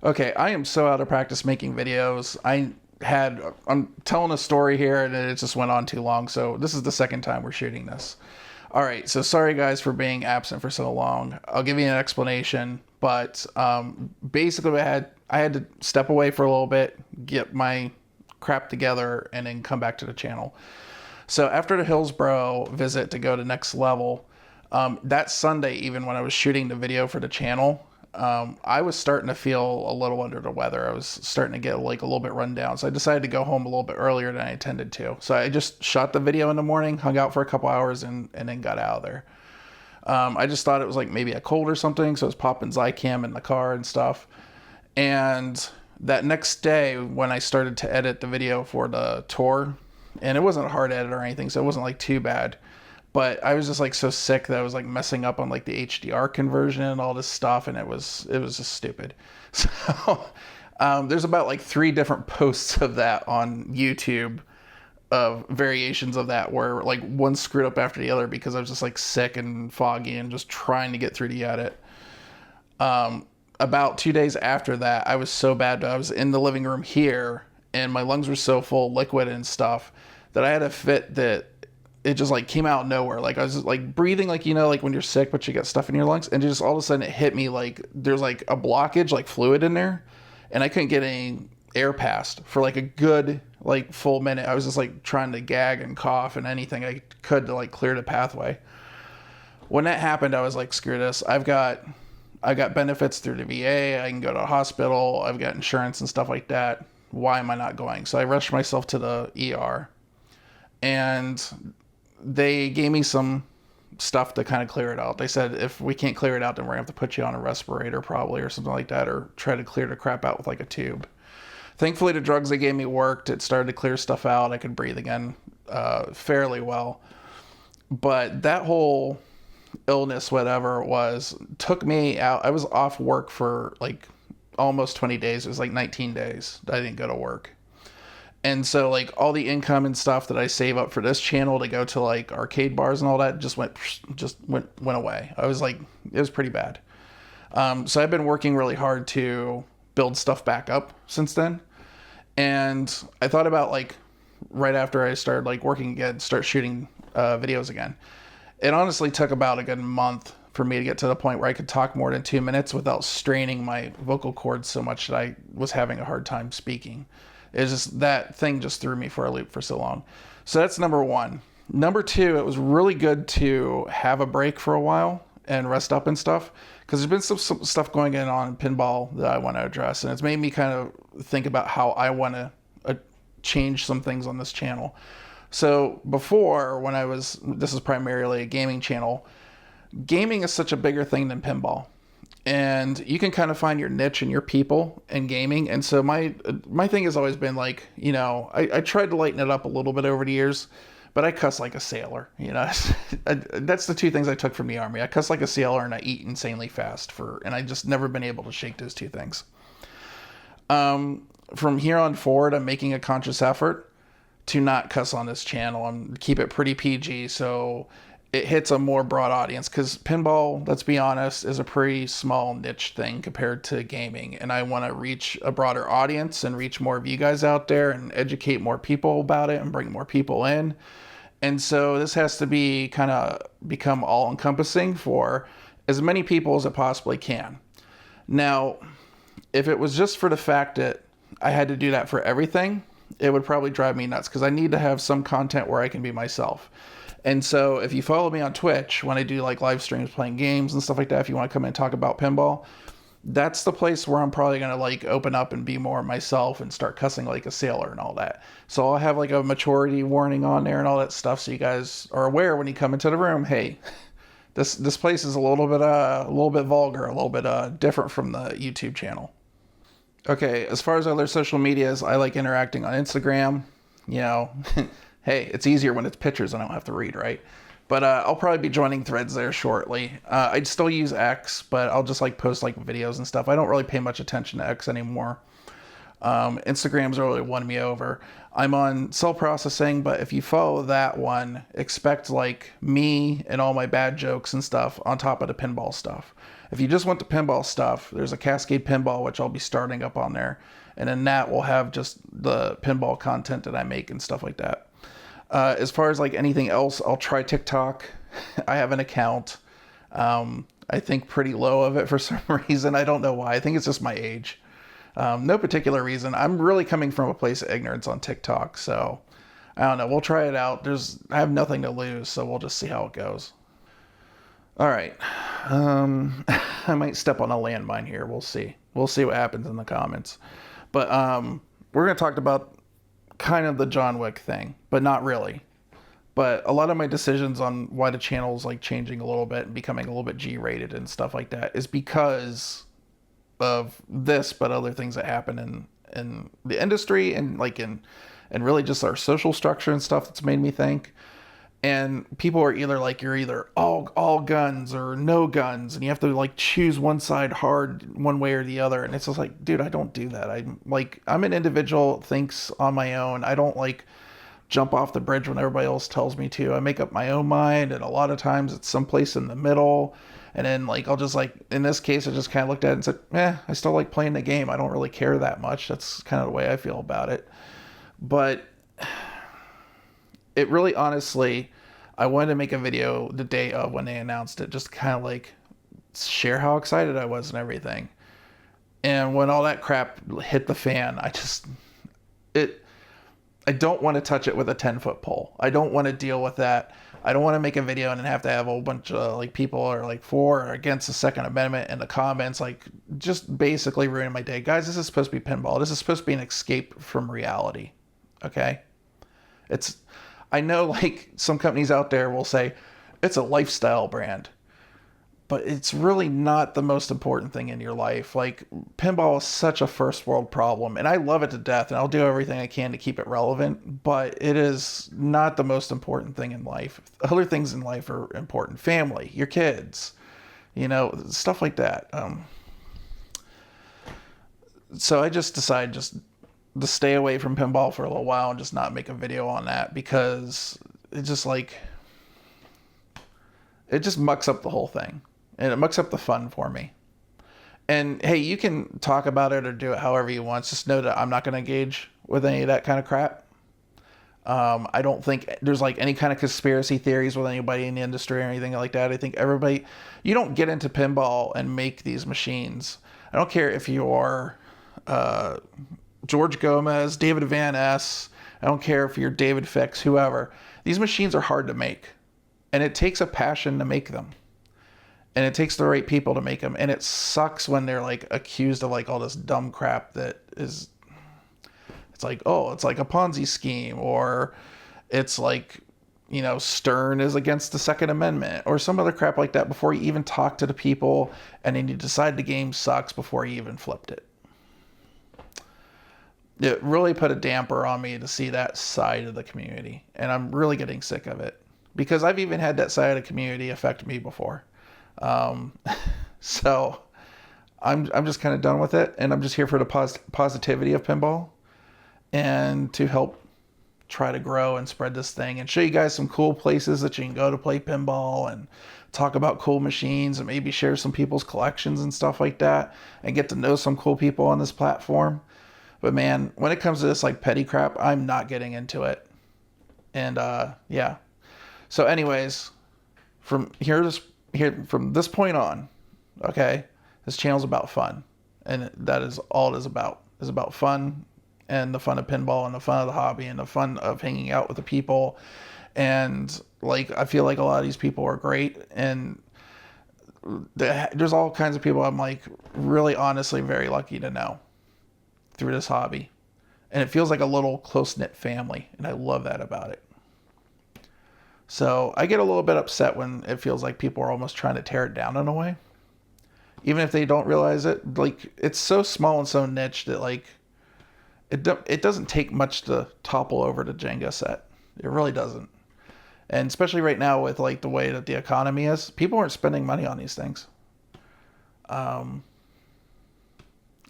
Okay, I am so out of practice making videos. I'm telling a story here and it just went on too long. So this is the second time we're shooting this. All right, so sorry guys for being absent for so long. I'll give you an explanation, but basically I had to step away for a little bit, get my crap together, and then come back to the channel. So after the Hillsboro visit to go to next level, that Sunday, even when I was shooting the video for the channel, I was starting to feel a little under the weather. I was starting to get like a little bit run down. So I decided to go home a little bit earlier than I intended to. So I just shot the video in the morning, hung out for a couple hours, and then got out of there. I just thought it was like maybe a cold or something. So I was popping Zycam in the car and stuff. And that next day when I started to edit the video for the tour, and it wasn't a hard edit or anything, so it wasn't like too bad. But I was just like so sick that I was like messing up on like the HDR conversion and all this stuff, and it was just stupid. So there's about like 3 different posts of that on YouTube, of variations of that, where like one screwed up after the other because I was just like sick and foggy and just trying to get through the edit. About 2 days after that, I was so bad that I was in the living room here and my lungs were so full of liquid and stuff that I had a fit that it just like came out of nowhere. Like I was just like breathing, like, you know, like when you're sick but you got stuff in your lungs, and just all of a sudden it hit me like there's like a blockage, like fluid in there, and I couldn't get any air past for like a good like full minute. I was just like trying to gag and cough and anything I could to like clear the pathway. When that happened, I was like, screw this. I've got benefits through the VA. I can go to a hospital. I've got insurance and stuff like that. Why am I not going? So I rushed myself to the ER, and they gave me some stuff to kind of clear it out. They said, if we can't clear it out, then we're gonna have to put you on a respirator probably, or something like that, or try to clear the crap out with like a tube. Thankfully, the drugs they gave me worked. It started to clear stuff out. I could breathe again fairly well. But that whole illness, whatever it was, took me out. I was off work for like almost 20 days. It was like 19 days I didn't go to work. And so like all the income and stuff that I save up for this channel to go to like arcade bars and all that just went away. I was like, it was pretty bad. So I've been working really hard to build stuff back up since then. And I thought about like right after I started like working again, start shooting videos again. It honestly took about a good month for me to get to the point where I could talk more than 2 minutes without straining my vocal cords so much that I was having a hard time speaking. It's just that thing just threw me for a loop for so long. So that's number 1. Number 2, it was really good to have a break for a while and rest up and stuff, because there's been some stuff going on in pinball that I want to address, and it's made me kind of think about how I want to change some things on this channel. So before, when this is primarily a gaming channel, gaming is such a bigger thing than pinball. And you can kind of find your niche and your people in gaming. And so my thing has always been like, you know, I tried to lighten it up a little bit over the years, but I cuss like a sailor, you know. That's the 2 things I took from the Army. I cuss like a sailor and I eat insanely fast, and I just never been able to shake those 2 things. From here on forward, I'm making a conscious effort to not cuss on this channel and keep it pretty PG, so it hits a more broad audience, because pinball, let's be honest, is a pretty small niche thing compared to gaming, and I want to reach a broader audience and reach more of you guys out there and educate more people about it and bring more people in. And so this has to be kind of become all encompassing for as many people as it possibly can. Now, if it was just for the fact that I had to do that for everything, it would probably drive me nuts, because I need to have some content where I can be myself. And so if you follow me on Twitch, when I do like live streams playing games and stuff like that, if you want to come in and talk about pinball, that's the place where I'm probably going to like open up and be more myself and start cussing like a sailor and all that. So I'll have like a maturity warning on there and all that stuff, so you guys are aware when you come into the room, hey, this place is a little bit vulgar, a little bit different from the YouTube channel. Okay, as far as other social medias, I like interacting on Instagram. You know, hey, it's easier when it's pictures and I don't have to read, right? But I'll probably be joining Threads there shortly. I'd still use X, but I'll just like post like videos and stuff. I don't really pay much attention to X anymore. Instagram's really won me over. I'm on cell processing, but if you follow that one, expect like me and all my bad jokes and stuff on top of the pinball stuff. If you just want the pinball stuff, there's a Cascade Pinball, which I'll be starting up on there. And then that will have just the pinball content that I make and stuff like that. As far as like anything else, I'll try TikTok. I have an account. I think pretty low of it for some reason. I don't know why. I think it's just my age. No particular reason. I'm really coming from a place of ignorance on TikTok, so I don't know. We'll try it out. I have nothing to lose, so we'll just see how it goes. All right. I might step on a landmine here. We'll see. We'll see what happens in the comments. But we're going to talk about kind of the John Wick thing, but not really. But a lot of my decisions on why the channel's like changing a little bit and becoming a little bit G-rated and stuff like that is because of this, but other things that happen in the industry and like and really just our social structure and stuff that's made me think. And people are either like, you're either all guns or no guns, and you have to like choose one side hard one way or the other. And it's just like, dude, I don't do that. I'm an individual, thinks on my own. I don't like jump off the bridge when everybody else tells me to. I make up my own mind, and a lot of times it's someplace in the middle. And then like I'll just like, in this case, I just kind of looked at it and said, I still like playing the game. I don't really care that much. That's kind of the way I feel about it. But it really, honestly, I wanted to make a video the day of when they announced it, just kind of like share how excited I was and everything. And when all that crap hit the fan, I don't want to touch it with a 10-foot pole. I don't want to deal with that. I don't want to make a video and then have to have a whole bunch of like people are like for or against the Second Amendment in the comments, like just basically ruining my day. Guys, this is supposed to be pinball. This is supposed to be an escape from reality. Okay? I know like some companies out there will say it's a lifestyle brand, but it's really not the most important thing in your life. Like pinball is such a first world problem, and I love it to death, and I'll do everything I can to keep it relevant, but it is not the most important thing in life. Other things in life are important. Family, your kids, stuff like that. So I just decided to stay away from pinball for a little while and just not make a video on that, because it just mucks up the whole thing, and it mucks up the fun for me. And hey, you can talk about it or do it however you want. Just know that I'm not going to engage with any of that kind of crap. I don't think there's like any kind of conspiracy theories with anybody in the industry or anything like that. I think you don't get into pinball and make these machines. I don't care if you are George Gomez, David Van Ness. I don't care if you're David Fix, whoever. These machines are hard to make, and it takes a passion to make them, and it takes the right people to make them. And it sucks when they're like accused of like all this dumb crap that is, it's like, oh, it's like a Ponzi scheme, or it's like, Stern is against the Second Amendment or some other crap like that before you even talk to the people, and then you decide the game sucks before you even flipped it. It really put a damper on me to see that side of the community, and I'm really getting sick of it, because I've even had that side of the community affect me before. So I'm just kind of done with it, and I'm just here for the positivity of pinball and to help try to grow and spread this thing and show you guys some cool places that you can go to play pinball and talk about cool machines and maybe share some people's collections and stuff like that and get to know some cool people on this platform. But man, when it comes to this like petty crap, I'm not getting into it. And yeah. So anyways, from this point on, okay, this channel's about fun. And that is all it is about. It's about fun, and the fun of pinball, and the fun of the hobby, and the fun of hanging out with the people. And like, I feel like a lot of these people are great, and there's all kinds of people I'm like really honestly very lucky to know through this hobby. And it feels like a little close-knit family, and I love that about it. So I get a little bit upset when it feels like people are almost trying to tear it down in a way, even if they don't realize it. Like, it's so small and so niche that like it doesn't take much to topple over the Jenga set. It really doesn't. And especially right now with like the way that the economy is, people aren't spending money on these things. I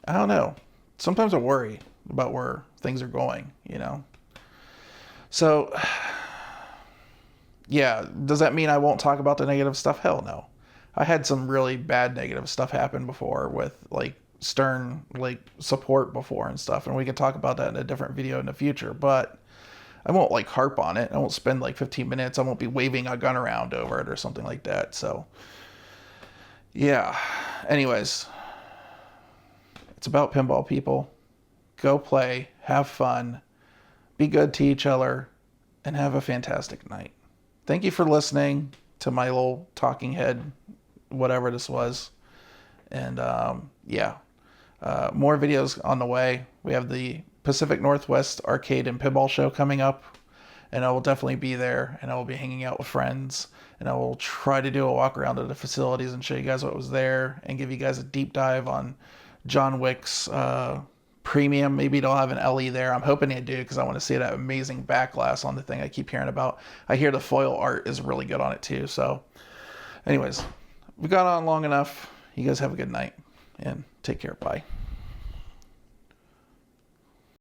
don't know. Sometimes I worry. about where things are going, you know? So, yeah, does that mean I won't talk about the negative stuff? Hell no. I had some really bad negative stuff happen before with like Stern like support before and stuff, and we can talk about that in a different video in the future, but I won't like harp on it. I won't spend like 15 minutes. I won't be waving a gun around over it or something like that. So, yeah. Anyways, it's about pinball, people. Go play, have fun, be good to each other, and have a fantastic night. Thank you for listening to my little talking head, whatever this was. And yeah, more videos on the way. We have the Pacific Northwest Arcade and Pinball Show coming up, and I will definitely be there, and I will be hanging out with friends, and I will try to do a walk around of the facilities and show you guys what was there, and give you guys a deep dive on John Wick's premium. Maybe they'll have an LE there. I'm hoping they do, because I want to see that amazing back glass on the thing I keep hearing about. I hear the foil art is really good on it too. So anyways, we got on long enough. You guys have a good night and take care. Bye.